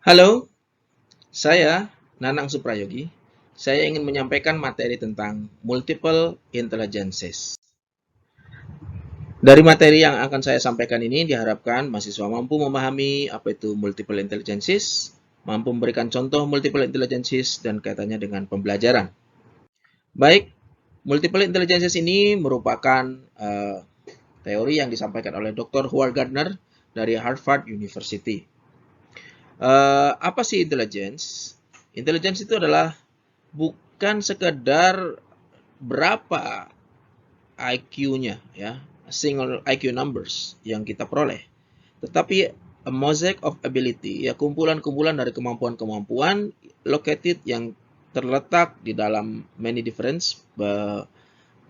Halo, saya Nanang Suprayogi. Saya ingin menyampaikan materi tentang multiple intelligences. Dari materi yang akan saya sampaikan ini diharapkan mahasiswa mampu memahami apa itu multiple intelligences, mampu memberikan contoh multiple intelligences dan kaitannya dengan pembelajaran. Baik, multiple intelligences ini merupakan teori yang disampaikan oleh Dr. Howard Gardner dari Harvard University. Apa sih intelligence? Intelligence itu adalah bukan sekedar berapa IQ-nya ya, single IQ numbers yang kita peroleh, tetapi a mosaic of ability ya, kumpulan-kumpulan dari kemampuan-kemampuan located yang terletak di dalam many different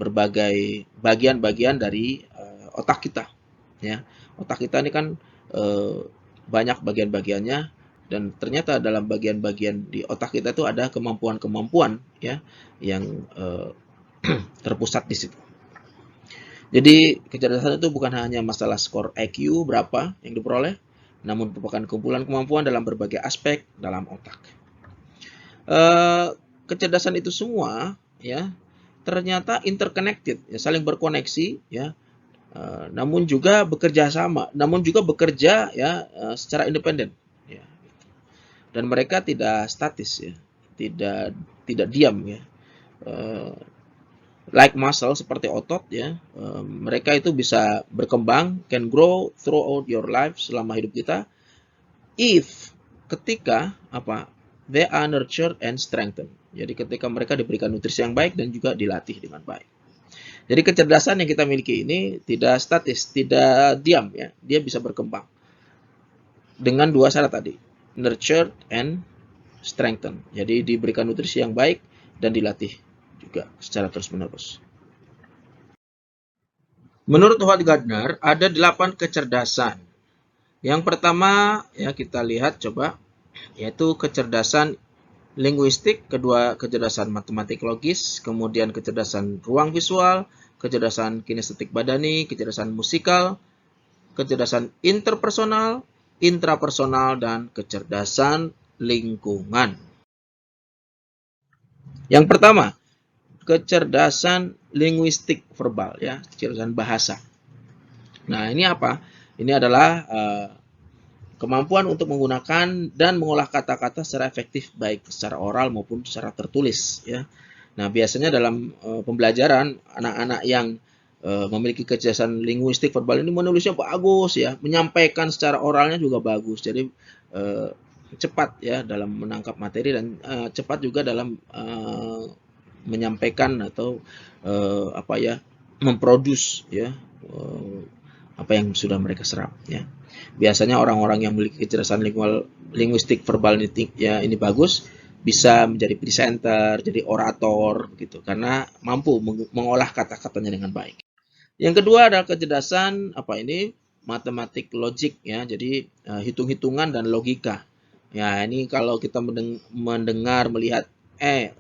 berbagai bagian-bagian dari otak kita ya. Otak kita ini kan banyak bagian-bagiannya, dan ternyata dalam bagian-bagian di otak kita itu ada kemampuan-kemampuan ya yang terpusat di situ. Jadi kecerdasan itu bukan hanya masalah skor IQ berapa yang diperoleh, namun merupakan kumpulan kemampuan dalam berbagai aspek dalam otak. Kecerdasan itu semua ya ternyata interconnected, ya, saling berkoneksi ya, namun juga bekerja sama, namun juga bekerja ya secara independen ya. Dan mereka tidak statis ya, tidak diam ya. Like muscle, seperti otot ya, mereka itu bisa berkembang, can grow throughout your life, selama hidup kita, if ketika apa, they are nurtured and strengthened. Jadi ketika mereka diberikan nutrisi yang baik dan juga dilatih dengan baik. Jadi kecerdasan yang kita miliki ini tidak statis, tidak diam ya, dia bisa berkembang dengan dua syarat tadi, nurtured and strengthened. Jadi diberikan nutrisi yang baik dan dilatih juga secara terus-menerus. Menurut Howard Gardner, ada 8 kecerdasan. Yang pertama, ya kita lihat coba, yaitu kecerdasan linguistik, kedua kecerdasan matematik logis, kemudian kecerdasan ruang visual, kecerdasan kinestetik badani, kecerdasan musikal, kecerdasan interpersonal, intrapersonal, dan kecerdasan lingkungan. Yang pertama, kecerdasan linguistik verbal ya, kecerdasan bahasa. Nah, ini apa? Ini adalah kemampuan untuk menggunakan dan mengolah kata-kata secara efektif, baik secara oral maupun secara tertulis ya. Nah, biasanya dalam pembelajaran, anak-anak yang memiliki kecerdasan linguistik verbal ini menulisnya bagus ya, menyampaikan secara oralnya juga bagus. Jadi cepat ya dalam menangkap materi, dan cepat juga dalam menyampaikan atau apa ya, memproduce ya apa yang sudah mereka serap ya. Biasanya orang-orang yang memiliki kecerdasan linguistik verbal ini bagus, bisa menjadi presenter, jadi orator gitu, karena mampu mengolah kata-katanya dengan baik. Yang kedua adalah kecerdasan apa ini, matematik logik ya, jadi hitung-hitungan dan logika. Ya, ini kalau kita mendengar melihat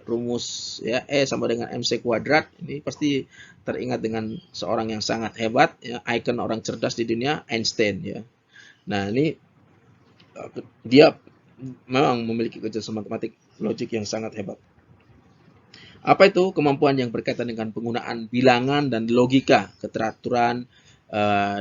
rumus ya, E sama dengan MC kuadrat, ini pasti teringat dengan seorang yang sangat hebat ya, ikon orang cerdas di dunia, Einstein ya. Nah, ini dia memang memiliki kecerdasan matematik logik yang sangat hebat. Apa itu? Kemampuan yang berkaitan dengan penggunaan bilangan dan logika, keteraturan,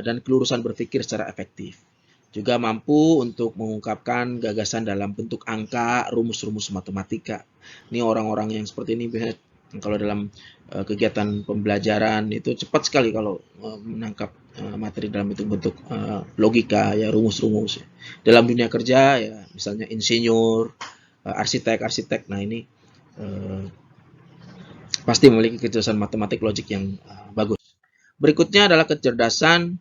dan kelurusan berpikir secara efektif. Juga mampu untuk mengungkapkan gagasan dalam bentuk angka, rumus-rumus matematika. Ini orang-orang yang seperti ini biasanya kalau dalam kegiatan pembelajaran itu cepat sekali kalau menangkap materi dalam bentuk-bentuk logika ya, rumus-rumus. Dalam dunia kerja ya, misalnya insinyur, arsitek. Nah, ini pasti memiliki kecerdasan matematik logik yang bagus. Berikutnya adalah kecerdasan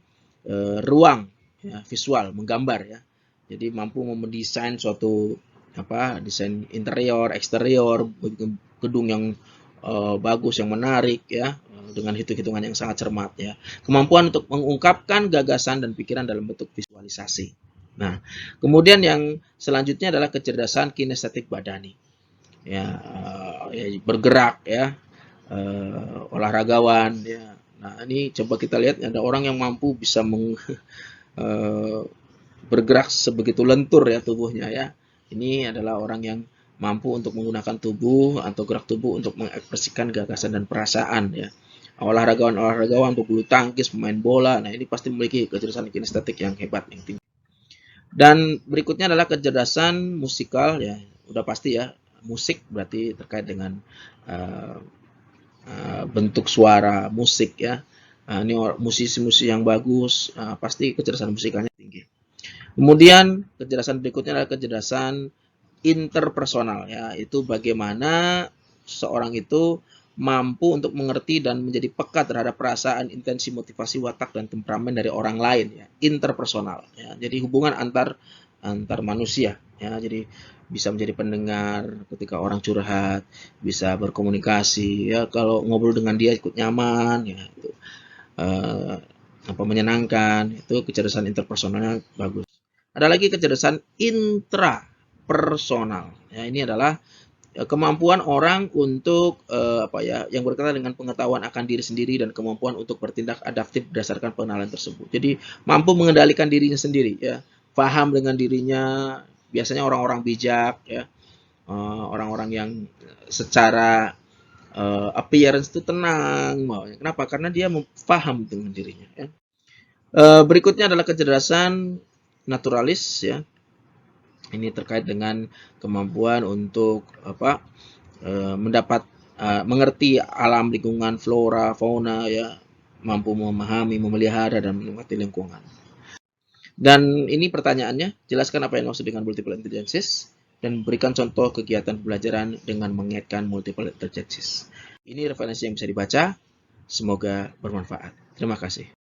ruang ya, visual, menggambar ya. Jadi mampu mendesain suatu desain interior, eksterior, gedung yang bagus, yang menarik ya, dengan hitung-hitungan yang sangat cermat ya. Kemampuan untuk mengungkapkan gagasan dan pikiran dalam bentuk visualisasi. Nah, kemudian yang selanjutnya adalah kecerdasan kinestetik badani. Ya, bergerak ya, olahragawan ya. Nah, ini coba kita lihat, ada orang yang mampu bisa bergerak sebegitu lentur ya tubuhnya ya. Ini adalah orang yang mampu untuk menggunakan tubuh atau gerak tubuh untuk mengekspresikan gagasan dan perasaan ya. Olahragawan pebulu tangkis, pemain bola, nah ini pasti memiliki kecerdasan kinestetik yang hebat, yang tinggi. Dan berikutnya adalah kecerdasan musikal ya, udah pasti ya, musik berarti terkait dengan uh, bentuk suara musik ya. Ini musisi-musisi yang bagus, pasti kecerdasan musikalnya tinggi. Kemudian kecerdasan berikutnya adalah kecerdasan interpersonal ya, itu bagaimana seorang itu mampu untuk mengerti dan menjadi peka terhadap perasaan, intensi, motivasi, watak dan temperamen dari orang lain ya, interpersonal ya. Jadi hubungan antar manusia ya. Jadi bisa menjadi pendengar ketika orang curhat, bisa berkomunikasi ya, kalau ngobrol dengan dia ikut nyaman ya, itu menyenangkan, itu kecerdasan interpersonalnya bagus. Ada lagi kecerdasan intrapersonal ya, ini adalah kemampuan orang untuk yang berkaitan dengan pengetahuan akan diri sendiri dan kemampuan untuk bertindak adaptif berdasarkan pengenalan tersebut. Jadi mampu mengendalikan dirinya sendiri ya, paham dengan dirinya. Biasanya orang-orang bijak ya, orang-orang yang secara appearance itu tenang. Kenapa? Karena dia paham dengan dirinya ya. Berikutnya adalah kecerdasan naturalis ya. Ini terkait dengan kemampuan untuk mengerti alam lingkungan, flora, fauna ya, mampu memahami, memelihara dan menikmati lingkungan. Dan ini pertanyaannya, jelaskan apa yang dimaksud dengan multiple intelligences dan berikan contoh kegiatan pembelajaran dengan mengaitkan multiple intelligences. Ini referensi yang bisa dibaca, semoga bermanfaat. Terima kasih.